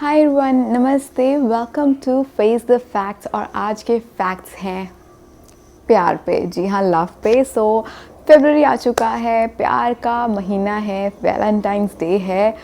हाय everyone, नमस्ते, welcome to face the facts. और आज के फैक्ट्स हैं प्यार पे। जी हाँ, लव पे। सो फरवरी आ चुका है, प्यार का महीना है, वैलेंटाइंस डे है।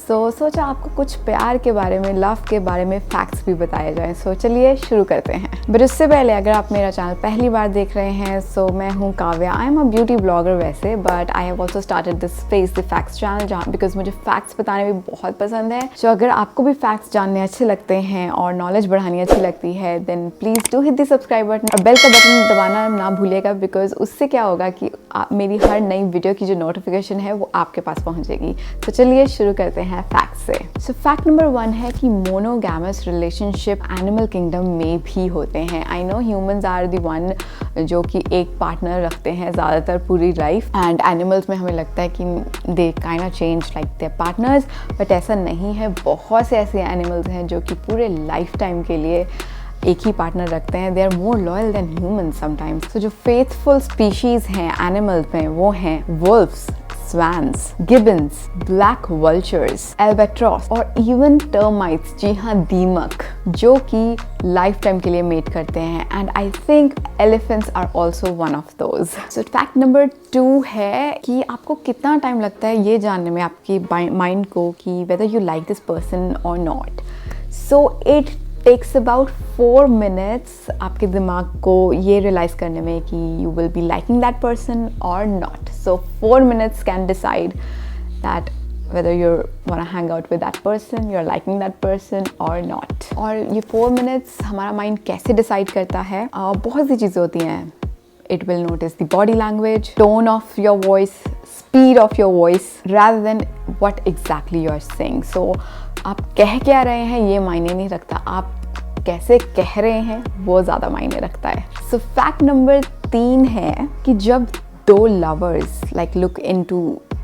सोचा आपको कुछ प्यार के बारे में, लव के बारे में फैक्ट्स भी बताए जाएं। चलिए शुरू करते हैं। बट उससे पहले अगर आप मेरा चैनल पहली बार देख रहे हैं, मैं हूँ Kavya. I am a beauty blogger वैसे, but I have also started this face the facts channel जहाँ बिकॉज मुझे फैक्ट्स बताने भी बहुत पसंद है। अगर आपको भी फैक्ट्स जानने अच्छे लगते हैं और नॉलेज बढ़ानी अच्छी लगती है, then please do hit the subscribe button और बेल का बटन दबाना ना भूलिएगा, बिकॉज उससे क्या होगा कि मेरी हर नई वीडियो की जो नोटिफिकेशन है वो आपके पास पहुँचेगी। तो चलिए शुरू करते हैं फैक्ट से। फैक्ट नंबर 1 है कि मोनोगैमस रिलेशनशिप एनिमल किंगडम में भी होते हैं। I know humans are the one जो कि एक पार्टनर रखते हैं ज़्यादातर पूरी लाइफ, एंड एनिमल्स में हमें लगता है कि they kind of change like there partners, but ऐसा नहीं है। बहुत से ऐसे एनिमल्स हैं जो कि पूरे लाइफ टाइम के लिए एक ही पार्टनर रखते हैं। They are more loyal than humans sometimes. जो फेथफुल स्पीशीज हैं एनिमल्स में वो हैं wolves, swans, gibbons, black vultures, albatross और even termites, जी हाँ दीमक, जो कि लाइफ टाइम के लिए मेट करते हैं। And I think elephants are also one of those. So fact number 2 है कि आपको कितना टाइम लगता है ये जानने में आपकी माइंड को कि whether you like this person or not. So it takes about 4 minutes आपके दिमाग को ये रियलाइज करने में कि you will be liking that person or not. So 4 minutes can decide that whether you wanna hang out with that person, you're liking that person or not. और ये 4 minutes हमारा माइंड कैसे डिसाइड करता है? बहुत सी चीज़ें होती हैं। It will notice the body language, tone of your voice, speed of your voice, rather than what exactly you are saying. So आप कह क्या रहे हैं ये मायने नहीं रखता, आप कैसे कह रहे हैं वो ज़्यादा मायने रखता है। सो फैक्ट नंबर 3 है कि जब दो lovers like look into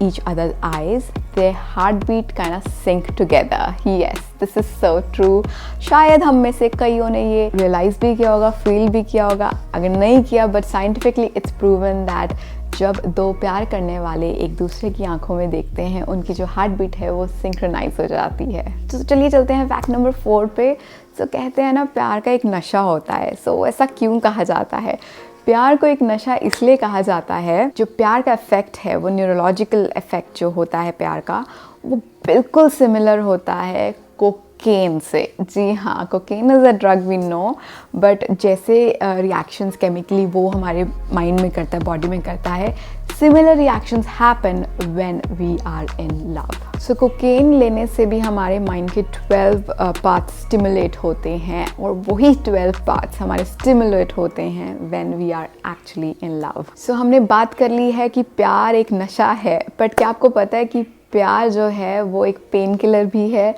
each other's eyes, their heartbeat kind of sync together. Yes, this is so true. शायद हम में से कईयों ने ये realize भी किया होगा, feel भी किया होगा, अगर नहीं किया, but scientifically it's proven that जब दो प्यार करने वाले एक दूसरे की आंखों में देखते हैं, उनकी जो हार्ट बीट है वो सिंक्रोनाइज हो जाती है। तो चलिए चलते हैं फैक्ट नंबर 4 पे। कहते हैं ना प्यार का एक नशा होता है। ऐसा क्यों कहा जाता है? प्यार को एक नशा इसलिए कहा जाता है, जो प्यार का इफेक्ट है, वो न्यूरोलॉजिकल इफेक्ट जो होता है प्यार का, वो बिल्कुल सिमिलर होता है कोकेन से। जी हाँ, cocaine is a drug we know, but जैसे रिएक्शंस केमिकली वो हमारे माइंड में करता है, बॉडी में करता है, similar reactions happen when we are in love. Cocaine लेने से भी हमारे माइंड के 12 पार्ट्स स्टिमुलेट होते हैं, और वही 12 पार्ट्स हमारे स्टिमुलेट होते हैं when we are actually in love. हमने बात कर ली है कि प्यार एक नशा है, बट क्या आपको पता है कि प्यार जो है वो एक पेन किलर भी है?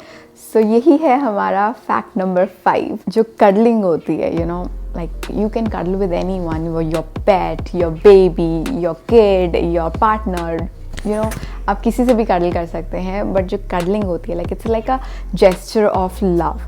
यही है हमारा फैक्ट नंबर 5, जो कडलिंग होती है। You know, like you can cuddle with anyone, your pet, your baby, your kid, your partner, you know, आप किसी से भी cuddle कर सकते हैं, बट जो cuddling होती है it's like a gesture of love.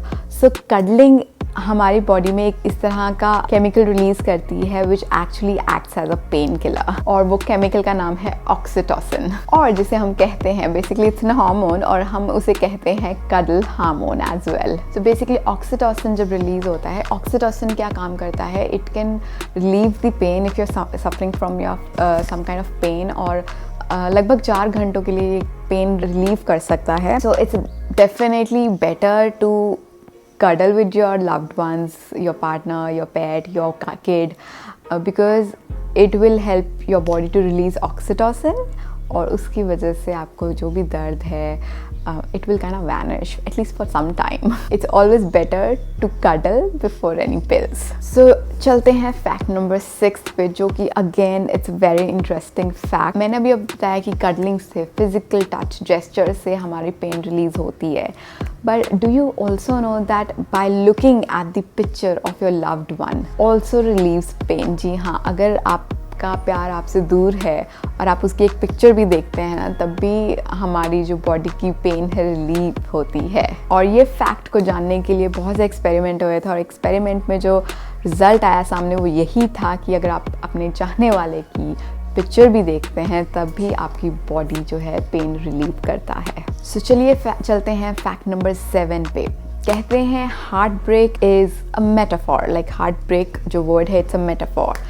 Cuddling हमारी बॉडी में एक इस तरह का केमिकल रिलीज करती है which actually acts as a pain killer, और वो केमिकल का नाम है ऑक्सीटोसिन, और जिसे हम कहते हैं बेसिकली इट्स एन हार्मोन, और हम उसे कहते हैं cuddle hormone as well. Basically oxytocin जब रिलीज होता है, ऑक्सीटोसिन क्या काम करता है? It can relieve the pain if you are suffering from your some kind of pain, और लगभग 4 घंटों के लिए पेन रिलीव कर सकता है। It's definitely better to cuddle with your loved ones, your partner, your pet, your kid, because it will help your body to release oxytocin, और उसकी वजह से आपको जो भी दर्द है it will kind of vanish, at least for some time. It's always better to cuddle before any pills. चलते हैं फैक्ट नंबर 6 पे, जो कि again it's very interesting fact. मैंने अभी बताया कि कडलिंग से, फिजिकल टच, जेस्चर से हमारी पेन रिलीज होती है, but do you also know that by looking at the picture of your loved one also relieves pain? जी हाँ, अगर आपका प्यार आपसे दूर है और आप उसकी एक पिक्चर भी देखते हैं ना, तब भी हमारी जो बॉडी की पेन है रिलीव होती है। और ये फैक्ट को जानने के लिए बहुत से एक्सपेरिमेंट हुए थे, और एक्सपेरिमेंट में जो रिजल्ट आया सामने वो यही था कि अगर आप अपने चाहने वाले की पिक्चर भी देखते हैं तब भी आपकी बॉडी जो है पेन रिलीव करता है। सो चलिए चलते हैं फैक्ट नंबर 7 पे। कहते हैं heart break is a metaphor, like heart break जो वर्ड है it's a metaphor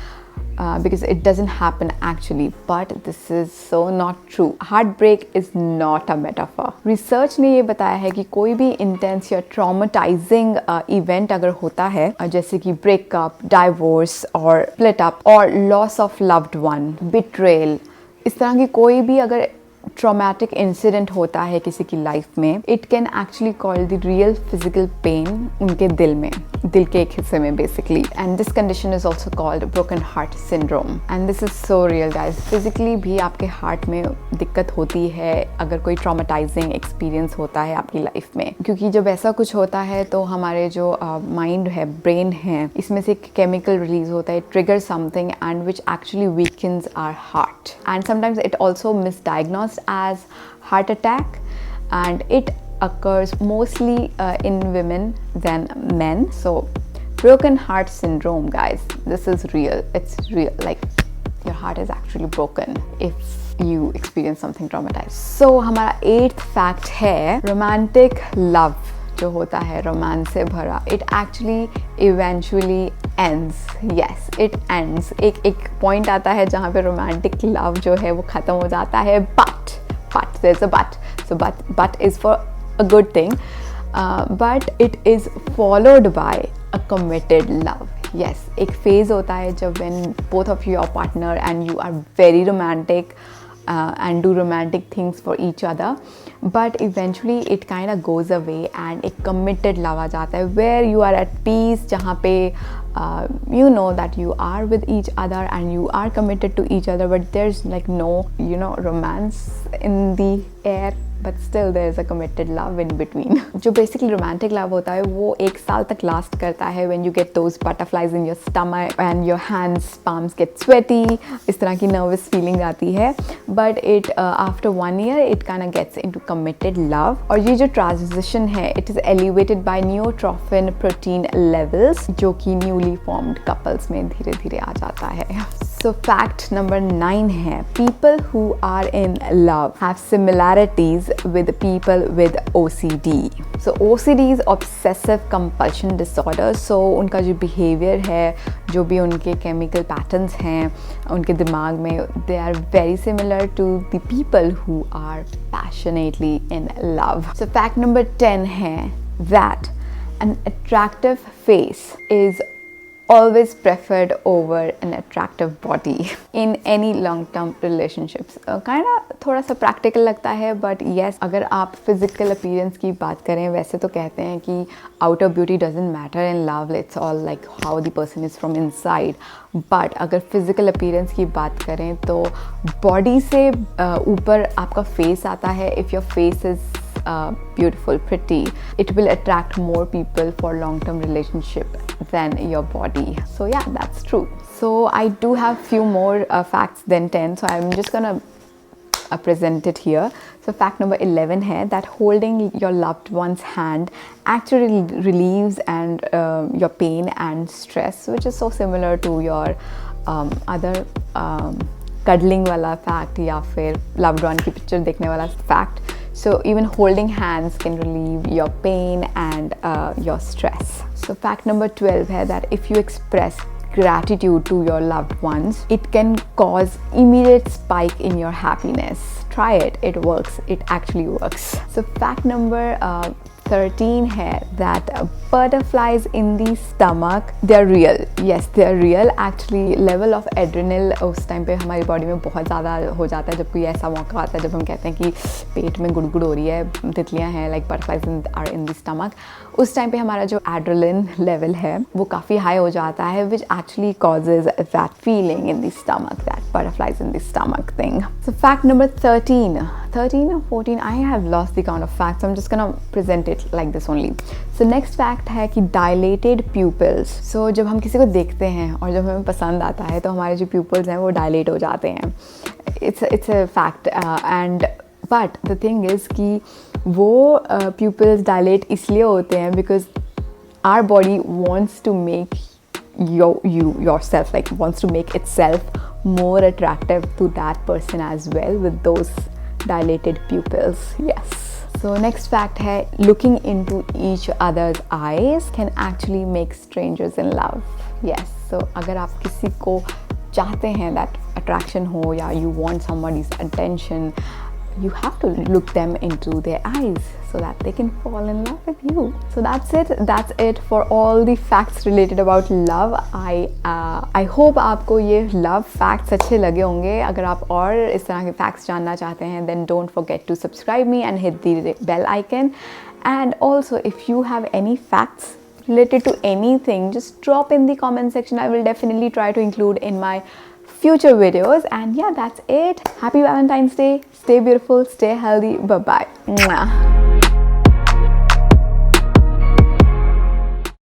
because it doesn't happen actually, but this is so not true. Heartbreak is not a metaphor. Research ने ये बताया है कि कोई भी intense या traumatizing event अगर होता है जैसे कि breakup, divorce और split up और loss of loved one, betrayal, इस तरह की कोई भी अगर ट्रॉमेटिक इंसिडेंट होता है किसी की लाइफ में, it can actually call the real physical pain उनके दिल में, दिल के एक हिस्से में basically, and this condition is also called broken heart syndrome and this is so real guys. Physically भी आपके हार्ट में दिक्कत होती है अगर कोई ट्रॉमेटाइजिंग एक्सपीरियंस होता है आपकी लाइफ में, क्योंकि जब ऐसा कुछ होता है तो हमारे जो माइंड है, ब्रेन है, इसमें से एक केमिकल रिलीज होता है, trigger something and which actually weakens our heart and sometimes it also misdiagnosed as heart attack, and it occurs mostly in women than men. So broken heart syndrome guys, this is real, it's real, like your heart is actually broken if you experience something traumatized. So हमारा 8th fact है romantic love जो होता है romance से भरा, it actually eventually ends, yes it ends. एक point आता है जहाँ पे रोमांटिक लव जो है वो ख़त्म हो जाता है, but there is a but, so but is for a good thing, but it is followed by a committed love. Yes, एक फेज़ होता है जब when both of you are partner and you are very romantic and do romantic things for each other, but eventually it kind of goes away and एक committed love आ जाता है where you are at peace, जहाँ पे you know that you are with each other and you are committed to each other, but there's like no romance in the air, but still there is a committed love in between. जो basically romantic love होता है वो 1 साल तक last करता है when you get those butterflies in your stomach and your hands, palms get sweaty, इस तरह की nervous feeling आती है, but it after 1 year it kind of gets into committed love. और ये जो transition है it is elevated by neurotrophin protein levels जो कि newly formed couples में धीरे धीरे आ जाता है। So fact number 9 है people who are in love have similarities with people with OCD. So OCD is obsessive compulsion disorder. So उनका जो behavior है, जो भी उनके chemical patterns हैं उनके दिमाग में, they are very similar to the people who are passionately in love. So fact number 10 है that an attractive face is always preferred over an attractive body in any long-term relationships. Kind of थोड़ा सा practical लगता है, but yes, अगर आप physical appearance की बात करें, वैसे तो कहते हैं कि outer beauty doesn't matter in love, it's all like how the person is from inside. But अगर physical appearance की बात करें तो body से ऊपर आपका face आता है. If your face is beautiful, pretty, it will attract more people for long-term relationship than your body. So yeah, that's true. So I do have few more facts than 10, so I'm just gonna present it here. So fact number 11 है that holding your loved one's hand actually relieves and your pain and stress, which is so similar to your other cuddling वाला fact या फिर loved one की picture देखने वाला fact. So even holding hands can relieve your pain and your stress. So fact number 12 है that if you express gratitude to your loved ones, it can cause immediate spike in your happiness. Try it, it works, it actually works. So fact number 13 है that butterflies in the stomach, they're real. Yes, they're real. Actually level of adrenal उस time पे हमारी body में बहुत ज़्यादा हो जाता है जब कोई ऐसा मौका आता है जब हम कहते हैं कि पेट में गुड़गुड़ हो रही है, तितलियाँ हैं, like butterflies are in the stomach. उस टाइम पे हमारा जो एड्रेनलिन लेवल है वो काफ़ी हाई हो जाता है, which actually causes that feeling in the stomach, that butterflies in the stomach thing. So fact number 13 or 14, I have lost the count of facts, so I'm just gonna present it like this only. So next fact है कि dilated pupils. So जब हम किसी को देखते हैं और जब हमें पसंद आता है तो हमारे जो pupils हैं वो dilate हो जाते हैं. It's a fact and but the thing is कि वो pupils dilate इसलिए होते हैं because our body wants to make yourself, like wants to make itself more attractive to that person as well with those dilated pupils. Yes. So next fact है, looking into each other's eyes can actually make strangers in love. Yes. So अगर आप किसी को चाहते हैं, that attraction हो या you want somebody's attention, you have to look them into their eyes so that they can fall in love with you. So that's it for all the facts related about love. I hope आपको ये love facts अच्छे लगे होंगे. अगर आप और इस तरह के facts जानना चाहते हैं, then don't forget to subscribe me and hit the bell icon. And also, if you have any facts related to anything, just drop in the comment section. I will definitely try to include in my future videos. And yeah, that's it. Happy Valentine's Day. Stay beautiful, stay healthy. Bye bye.